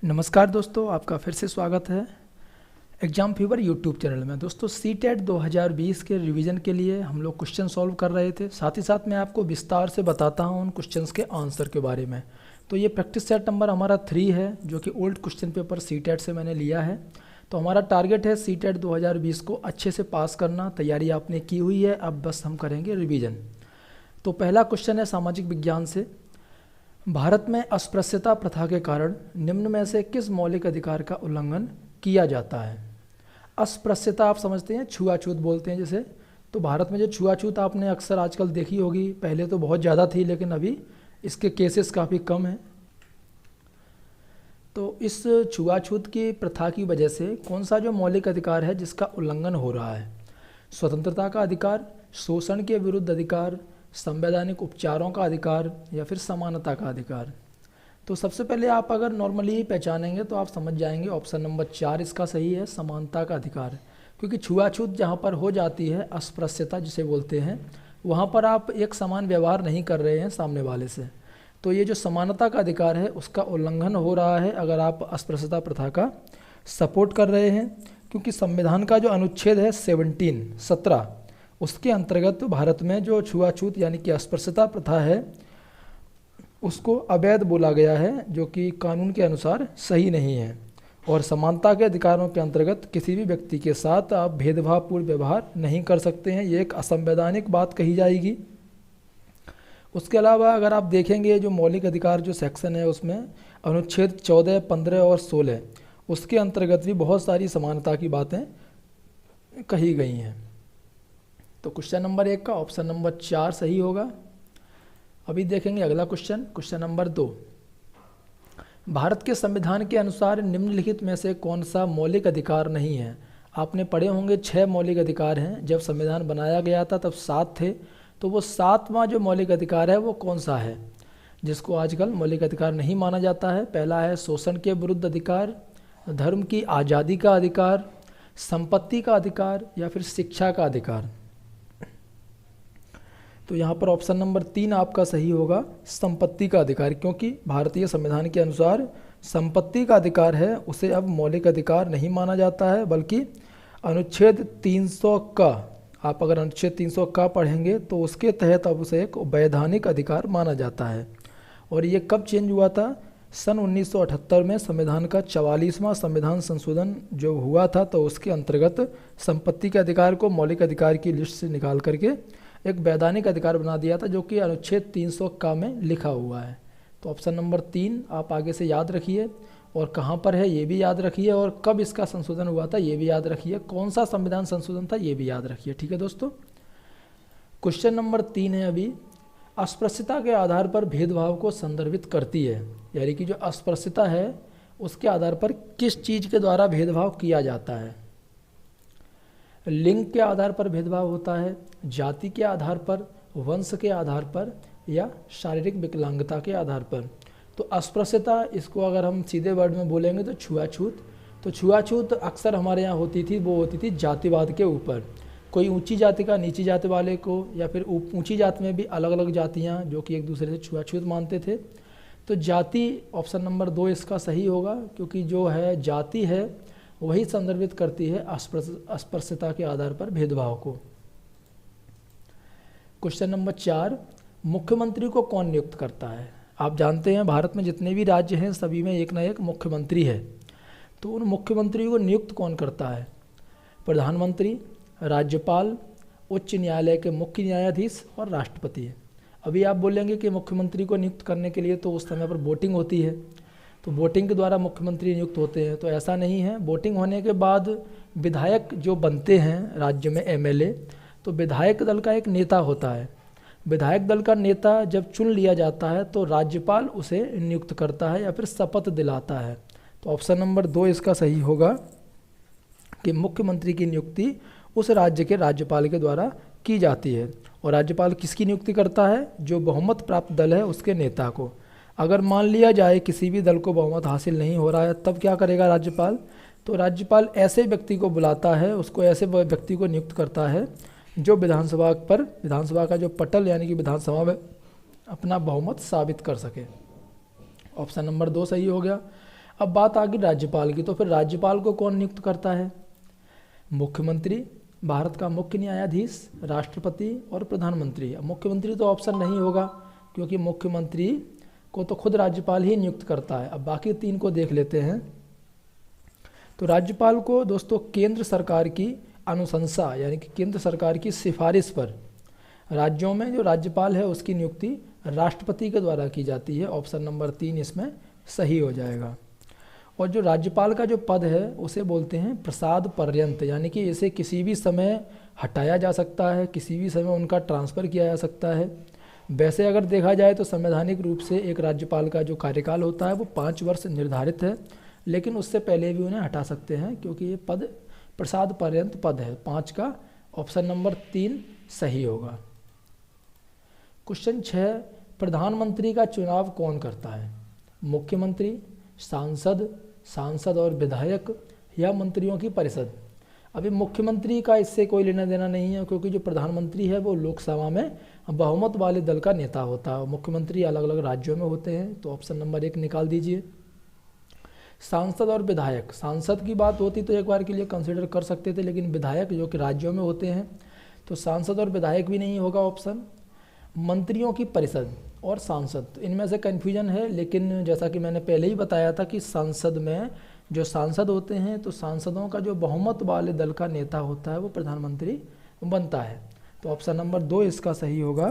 नमस्कार दोस्तों, आपका फिर से स्वागत है एग्ज़ाम फीवर यूट्यूब चैनल में। दोस्तों सीटेट 2020 के रिवीजन के लिए हम लोग क्वेश्चन सॉल्व कर रहे थे। साथ ही साथ मैं आपको विस्तार से बताता हूं उन क्वेश्चंस के आंसर के बारे में। तो ये प्रैक्टिस सेट नंबर हमारा 3 है, जो कि ओल्ड क्वेश्चन पेपर सीटेट से मैंने लिया है। तो हमारा टारगेट है सीटेट 2020 को अच्छे से पास करना। तैयारी आपने की हुई है, अब बस हम करेंगे रिवीजन। तो पहला क्वेश्चन है सामाजिक विज्ञान से। भारत में अस्पृश्यता प्रथा के कारण निम्न में से किस मौलिक अधिकार का उल्लंघन किया जाता है? अस्पृश्यता आप समझते हैं, छुआछूत बोलते हैं जिसे। तो भारत में जो छुआछूत आपने अक्सर आजकल देखी होगी, पहले तो बहुत ज़्यादा थी लेकिन अभी इसके केसेस काफ़ी कम हैं। तो इस छुआछूत की प्रथा की वजह से कौन सा जो मौलिक अधिकार है जिसका उल्लंघन हो रहा है? स्वतंत्रता का अधिकार, शोषण के विरुद्ध अधिकार, संवैधानिक उपचारों का अधिकार या फिर समानता का अधिकार? तो सबसे पहले आप अगर नॉर्मली पहचानेंगे तो आप समझ जाएंगे ऑप्शन नंबर 4 इसका सही है, समानता का अधिकार। क्योंकि छुआछूत जहाँ पर हो जाती है, अस्पृश्यता जिसे बोलते हैं, वहाँ पर आप एक समान व्यवहार नहीं कर रहे हैं सामने वाले से। तो ये जो समानता का अधिकार है उसका उल्लंघन हो रहा है अगर आप अस्पृश्यता प्रथा का सपोर्ट कर रहे हैं। क्योंकि संविधान का जो अनुच्छेद है 17 उसके अंतर्गत भारत में जो छुआछूत यानी कि अस्पृश्यता प्रथा है उसको अवैध बोला गया है, जो कि कानून के अनुसार सही नहीं है। और समानता के अधिकारों के अंतर्गत किसी भी व्यक्ति के साथ आप भेदभावपूर्ण व्यवहार नहीं कर सकते हैं, ये एक असंवैधानिक बात कही जाएगी। उसके अलावा अगर आप देखेंगे जो मौलिक अधिकार जो सेक्शन है उसमें अनुच्छेद 14, 15 और 16 उसके अंतर्गत भी बहुत सारी समानता की बातें कही गई हैं। तो क्वेश्चन नंबर 1 का ऑप्शन नंबर 4 सही होगा। अभी देखेंगे अगला क्वेश्चन, क्वेश्चन नंबर 2। भारत के संविधान के अनुसार निम्नलिखित में से कौन सा मौलिक अधिकार नहीं है? आपने पढ़े होंगे 6 मौलिक अधिकार हैं, जब संविधान बनाया गया था तब 7 थे। तो वो 7वां जो मौलिक अधिकार है वो कौन सा है जिसको आजकल मौलिक अधिकार नहीं माना जाता है? पहला है शोषण के विरुद्ध अधिकार, धर्म की आज़ादी का अधिकार, संपत्ति का अधिकार या फिर शिक्षा का अधिकार? तो यहाँ पर ऑप्शन नंबर 3 आपका सही होगा, संपत्ति का अधिकार। क्योंकि भारतीय संविधान के अनुसार संपत्ति का अधिकार है उसे अब मौलिक अधिकार नहीं माना जाता है, बल्कि अनुच्छेद 300 का, आप अगर अनुच्छेद 300 का पढ़ेंगे तो उसके तहत अब उसे एक वैधानिक अधिकार माना जाता है। और ये कब चेंज हुआ था? सन 1978 में संविधान का 44वां संविधान संशोधन जो हुआ था, तो उसके अंतर्गत संपत्ति के अधिकार को मौलिक अधिकार की लिस्ट से निकाल करके एक वैधानिक अधिकार बना दिया था, जो कि अनुच्छेद 300 का में लिखा हुआ है। तो ऑप्शन नंबर 3 आप आगे से याद रखिए, और कहाँ पर है ये भी याद रखिए, और कब इसका संशोधन हुआ था ये भी याद रखिए, कौन सा संविधान संशोधन था ये भी याद रखिए। ठीक है दोस्तों। क्वेश्चन नंबर 3 है अभी, अस्पृश्यता के आधार पर भेदभाव को संदर्भित करती है, यानी कि जो अस्पृश्यता है उसके आधार पर किस चीज़ के द्वारा भेदभाव किया जाता है? लिंग के आधार पर भेदभाव होता है, जाति के आधार पर, वंश के आधार पर या शारीरिक विकलांगता के आधार पर? तो अस्पृश्यता, इसको अगर हम सीधे वर्ड में बोलेंगे तो छुआछूत। तो छुआछूत अक्सर हमारे यहाँ होती थी, वो होती थी जातिवाद के ऊपर। कोई ऊंची जाति का नीची जाति वाले को, या फिर ऊंची जाति में भी अलग अलग जातियाँ जो कि एक दूसरे से छुआछूत मानते थे। तो जाति ऑप्शन नंबर 2 इसका सही होगा, क्योंकि जो है जाति है वही संदर्भित करती है अस्पृश्यता के आधार पर भेदभाव को। क्वेश्चन नंबर 4, मुख्यमंत्री को कौन नियुक्त करता है? आप जानते हैं भारत में जितने भी राज्य हैं सभी में एक ना एक मुख्यमंत्री है। तो उन मुख्यमंत्री को नियुक्त कौन करता है? प्रधानमंत्री, राज्यपाल, उच्च न्यायालय के मुख्य न्यायाधीश और राष्ट्रपति। अभी आप बोलेंगे कि मुख्यमंत्री को नियुक्त करने के लिए तो उस समय पर वोटिंग होती है, तो वोटिंग के द्वारा मुख्यमंत्री नियुक्त होते हैं। तो ऐसा नहीं है, वोटिंग होने के बाद विधायक जो बनते हैं राज्य में एमएलए, तो विधायक दल का एक नेता होता है। विधायक दल का नेता जब चुन लिया जाता है तो राज्यपाल उसे नियुक्त करता है या फिर शपथ दिलाता है। तो ऑप्शन नंबर 2 इसका सही होगा कि मुख्यमंत्री की नियुक्ति उस राज्य के राज्यपाल के द्वारा की जाती है। और राज्यपाल किसकी नियुक्ति करता है? जो बहुमत प्राप्त दल है उसके नेता को। अगर मान लिया जाए किसी भी दल को बहुमत हासिल नहीं हो रहा है, तब क्या करेगा राज्यपाल? तो राज्यपाल ऐसे व्यक्ति को बुलाता है, उसको ऐसे व्यक्ति को नियुक्त करता है जो विधानसभा का जो पटल यानी कि विधानसभा में अपना बहुमत साबित कर सके। ऑप्शन नंबर 2 सही हो गया। अब बात आ गई राज्यपाल की, तो फिर राज्यपाल को कौन नियुक्त करता है? मुख्यमंत्री, भारत का मुख्य न्यायाधीश, राष्ट्रपति और प्रधानमंत्री। अब मुख्यमंत्री तो ऑप्शन नहीं होगा, क्योंकि मुख्यमंत्री को तो खुद राज्यपाल ही नियुक्त करता है। अब बाकी तीन को देख लेते हैं। तो राज्यपाल को दोस्तों केंद्र सरकार की अनुशंसा यानी कि केंद्र सरकार की सिफारिश पर राज्यों में जो राज्यपाल है उसकी नियुक्ति राष्ट्रपति के द्वारा की जाती है। ऑप्शन नंबर 3 इसमें सही हो जाएगा। और जो राज्यपाल का जो पद है उसे बोलते हैं प्रसाद पर्यंत, यानी कि इसे किसी भी समय हटाया जा सकता है, किसी भी समय उनका ट्रांसफ़र किया जा सकता है। वैसे अगर देखा जाए तो संवैधानिक रूप से एक राज्यपाल का जो कार्यकाल होता है वो 5 वर्ष निर्धारित है, लेकिन उससे पहले भी उन्हें हटा सकते हैं, क्योंकि ये पद प्रसाद पर्यंत पद है। 5 का ऑप्शन नंबर 3 सही होगा। क्वेश्चन 6, प्रधानमंत्री का चुनाव कौन करता है? मुख्यमंत्री, सांसद और विधायक या मंत्रियों की परिषद? अभी मुख्यमंत्री का इससे कोई लेना देना नहीं है, क्योंकि जो प्रधानमंत्री है वो लोकसभा में बहुमत वाले दल का नेता होता है। मुख्यमंत्री अलग अलग राज्यों में होते हैं, तो ऑप्शन नंबर 1 निकाल दीजिए। सांसद और विधायक, सांसद की बात होती तो एक बार के लिए कंसिडर कर सकते थे, लेकिन विधायक जो कि राज्यों में होते हैं, तो सांसद और विधायक भी नहीं होगा ऑप्शन। मंत्रियों की परिषद और सांसद, तो इनमें से कन्फ्यूजन है, लेकिन जैसा कि मैंने पहले ही बताया था कि संसद में जो सांसद होते हैं, तो सांसदों का जो बहुमत वाले दल का नेता होता है वो प्रधानमंत्री बनता है। तो ऑप्शन नंबर 2 इसका सही होगा,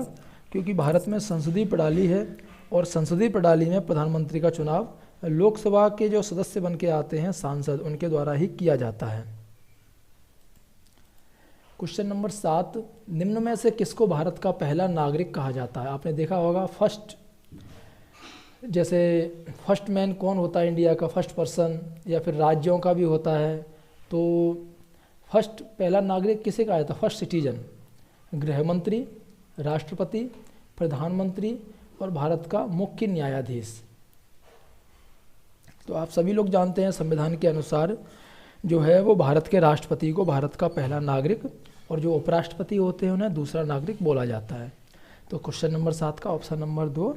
क्योंकि भारत में संसदीय प्रणाली है और संसदीय प्रणाली में प्रधानमंत्री का चुनाव लोकसभा के जो सदस्य बन के आते हैं सांसद, उनके द्वारा ही किया जाता है। क्वेश्चन नंबर 7, निम्न में से किसको भारत का पहला नागरिक कहा जाता है? आपने देखा होगा फर्स्ट, जैसे फर्स्ट मैन कौन होता है इंडिया का, फर्स्ट पर्सन, या फिर राज्यों का भी होता है। तो फर्स्ट पहला नागरिक किसे कहा जाता है? फर्स्ट सिटीजन, गृह मंत्री, राष्ट्रपति, प्रधानमंत्री और भारत का मुख्य न्यायाधीश। तो आप सभी लोग जानते हैं संविधान के अनुसार जो है वो भारत के राष्ट्रपति को भारत का पहला नागरिक, और जो उपराष्ट्रपति होते हैं उन्हें दूसरा नागरिक बोला जाता है। तो क्वेश्चन नंबर 7 का ऑप्शन नंबर 2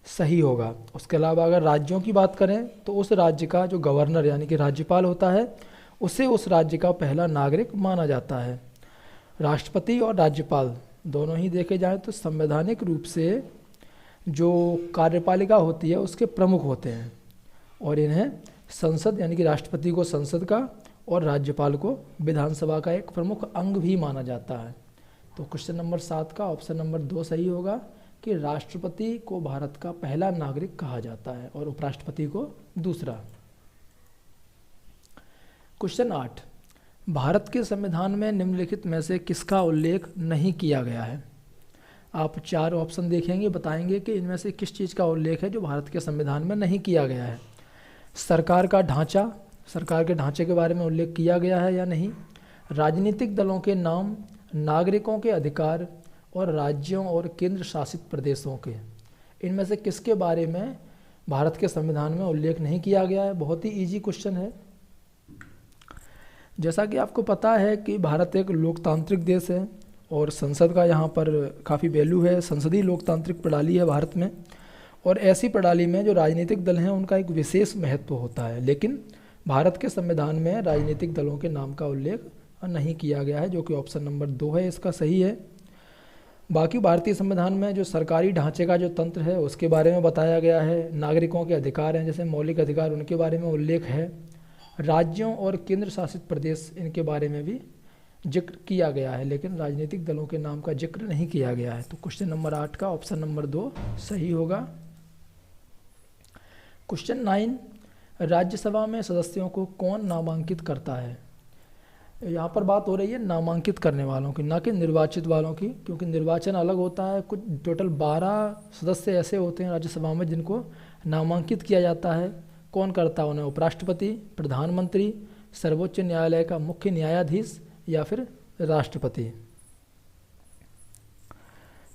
सही होगा। उसके अलावा अगर राज्यों की बात करें तो उस राज्य का जो गवर्नर यानी कि राज्यपाल होता है उसे उस राज्य का पहला नागरिक माना जाता है। राष्ट्रपति और राज्यपाल दोनों ही देखे जाएँ तो संवैधानिक रूप से जो कार्यपालिका होती है उसके प्रमुख होते हैं, और इन्हें संसद यानी कि राष्ट्रपति को संसद का और राज्यपाल को विधानसभा का एक प्रमुख अंग भी माना जाता है। तो क्वेश्चन नंबर 7 का ऑप्शन नंबर 2 सही होगा कि राष्ट्रपति को भारत का पहला नागरिक कहा जाता है और उपराष्ट्रपति को दूसरा। क्वेश्चन 8, भारत के संविधान में निम्नलिखित में से किसका उल्लेख नहीं किया गया है? आप 4 ऑप्शन देखेंगे, बताएंगे कि इनमें से किस चीज़ का उल्लेख है जो भारत के संविधान में नहीं किया गया है। सरकार का ढांचा, सरकार के ढांचे के बारे में उल्लेख किया गया है या नहीं, राजनीतिक दलों के नाम, नागरिकों के अधिकार और राज्यों और केंद्र शासित प्रदेशों के, इनमें से किसके बारे में भारत के संविधान में उल्लेख नहीं किया गया है? बहुत ही इजी क्वेश्चन है। जैसा कि आपको पता है कि भारत एक लोकतांत्रिक देश है और संसद का यहाँ पर काफ़ी वैल्यू है। संसदीय लोकतांत्रिक प्रणाली है भारत में, और ऐसी प्रणाली में जो राजनीतिक दल हैं उनका एक विशेष महत्व होता है, लेकिन भारत के संविधान में राजनीतिक दलों के नाम का उल्लेख नहीं किया गया है, जो कि ऑप्शन नंबर 2 है इसका सही है। बाकी भारतीय संविधान में जो सरकारी ढांचे का जो तंत्र है उसके बारे में बताया गया है, नागरिकों के अधिकार हैं जैसे मौलिक अधिकार, उनके बारे में उल्लेख है, राज्यों और केंद्र शासित प्रदेश इनके बारे में भी जिक्र किया गया है, लेकिन राजनीतिक दलों के नाम का जिक्र नहीं किया गया है। तो क्वेश्चन नंबर 8 का ऑप्शन नंबर 2 सही होगा। क्वेश्चन 9, राज्यसभा में सदस्यों को कौन नामांकित करता है? यहाँ पर बात हो रही है नामांकित करने वालों की, ना कि निर्वाचित वालों की, क्योंकि निर्वाचन अलग होता है। कुछ टोटल 12 सदस्य ऐसे होते हैं राज्यसभा में जिनको नामांकित किया जाता है। कौन करता है उन्हें? उपराष्ट्रपति, प्रधानमंत्री, सर्वोच्च न्यायालय का मुख्य न्यायाधीश या फिर राष्ट्रपति।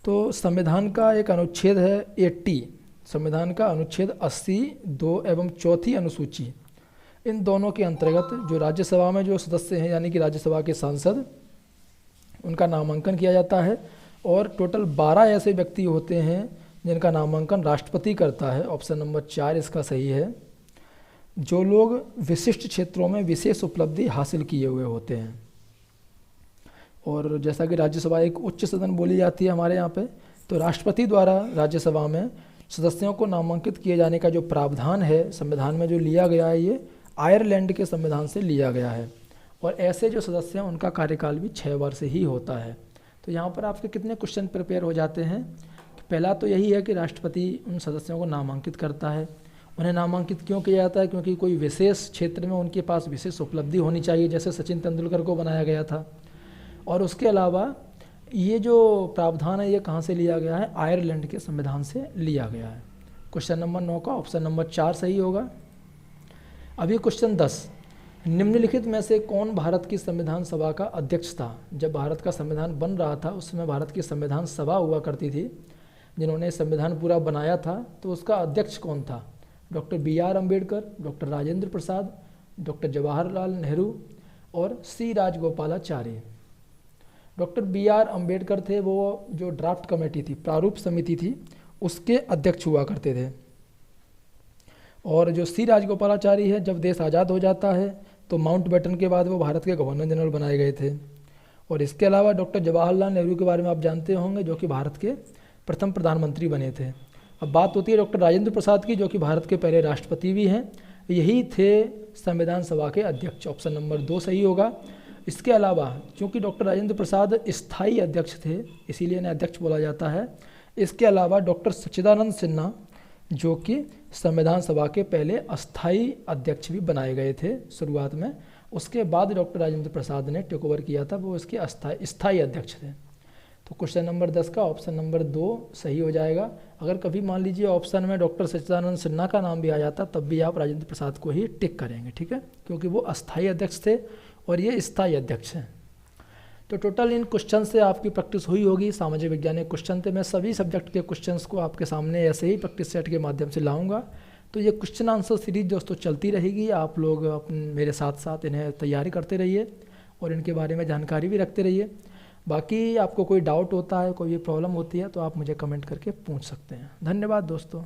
तो संविधान का एक अनुच्छेद है 80, संविधान का अनुच्छेद 80 2 एवं चौथी अनुसूची, इन दोनों के अंतर्गत जो राज्यसभा में जो सदस्य हैं यानी कि राज्यसभा के सांसद, उनका नामांकन किया जाता है, और टोटल 12 ऐसे व्यक्ति होते हैं जिनका नामांकन राष्ट्रपति करता है। ऑप्शन नंबर 4 इसका सही है। जो लोग विशिष्ट क्षेत्रों में विशेष उपलब्धि हासिल किए हुए होते हैं। और जैसा कि राज्यसभा एक उच्च सदन बोली जाती है हमारे यहाँ पे, तो राष्ट्रपति द्वारा राज्यसभा में सदस्यों को नामांकित किए जाने का जो प्रावधान है संविधान में जो लिया गया है, ये आयरलैंड के संविधान से लिया गया है। और ऐसे जो सदस्य हैं उनका कार्यकाल भी 6 वर्ष ही होता है। तो यहाँ पर आपके कितने क्वेश्चन प्रिपेयर हो जाते हैं। पहला तो यही है कि राष्ट्रपति उन सदस्यों को नामांकित करता है। उन्हें नामांकित क्यों किया जाता है? क्योंकि कोई विशेष क्षेत्र में उनके पास विशेष उपलब्धि होनी चाहिए, जैसे सचिन तेंदुलकर को बनाया गया था। और उसके अलावा ये जो प्रावधान है ये कहाँ से लिया गया है? आयरलैंड के संविधान से लिया गया है। क्वेश्चन नंबर 9 का ऑप्शन नंबर 4 सही होगा। अभी क्वेश्चन 10, निम्नलिखित में से कौन भारत की संविधान सभा का अध्यक्ष था? जब भारत का संविधान बन रहा था उस समय भारत की संविधान सभा हुआ करती थी, जिन्होंने संविधान पूरा बनाया था, तो उसका अध्यक्ष कौन था? Doctor BR Ambedkar, doctor Rajendra Prasad, doctor Jawaharlal Nehru और C Rajagopalachari. Doctor BR Ambedkar थे, वो जो ड्राफ्ट कमेटी थी, प्रारूप समिति थी, उसके अध्यक्ष हुआ करते थे। और जो C राजगोपालाचारी है, जब देश आज़ाद हो जाता है तो माउंटबेटन के बाद वो भारत के गवर्नर जनरल बनाए गए थे। और इसके अलावा डॉक्टर जवाहरलाल नेहरू के बारे में आप जानते होंगे, जो कि भारत के प्रथम प्रधानमंत्री बने थे। अब बात होती है डॉक्टर राजेंद्र प्रसाद की, जो कि भारत के पहले राष्ट्रपति भी हैं। यही थे संविधान सभा के अध्यक्ष। ऑप्शन नंबर 2 सही होगा। इसके अलावा चूँकि डॉक्टर राजेंद्र प्रसाद स्थायी अध्यक्ष थे, इसीलिए इन्हें अध्यक्ष बोला जाता है। इसके अलावा डॉक्टर सच्चिदानंद सिन्हा, जो कि संविधान सभा के पहले अस्थाई अध्यक्ष भी बनाए गए थे शुरुआत में। उसके बाद डॉक्टर राजेंद्र प्रसाद ने टेक ओवर किया था, वो इसके स्थायी अध्यक्ष थे। तो क्वेश्चन नंबर 10 का ऑप्शन नंबर 2 सही हो जाएगा। अगर कभी मान लीजिए ऑप्शन में डॉक्टर सच्चिदानंद सिन्हा का नाम भी आ जाता, तब भी आप राजेंद्र प्रसाद को ही टिक करेंगे, ठीक है, क्योंकि वो अस्थाई अध्यक्ष थे और ये स्थायी अध्यक्ष हैं। तो टोटल इन क्वेश्चन से आपकी प्रैक्टिस हुई होगी। सामाजिक वैज्ञानिक क्वेश्चन थे। मैं सभी सब्जेक्ट के क्वेश्चंस को आपके सामने ऐसे ही प्रैक्टिस सेट के माध्यम से लाऊंगा। तो ये क्वेश्चन आंसर सीरीज दोस्तों चलती रहेगी। आप लोग मेरे साथ साथ इन्हें तैयारी करते रहिए और इनके बारे में जानकारी भी रखते रहिए। बाकी आपको कोई डाउट होता है, कोई भी प्रॉब्लम होती है, तो आप मुझे कमेंट करके पूछ सकते हैं। धन्यवाद दोस्तों।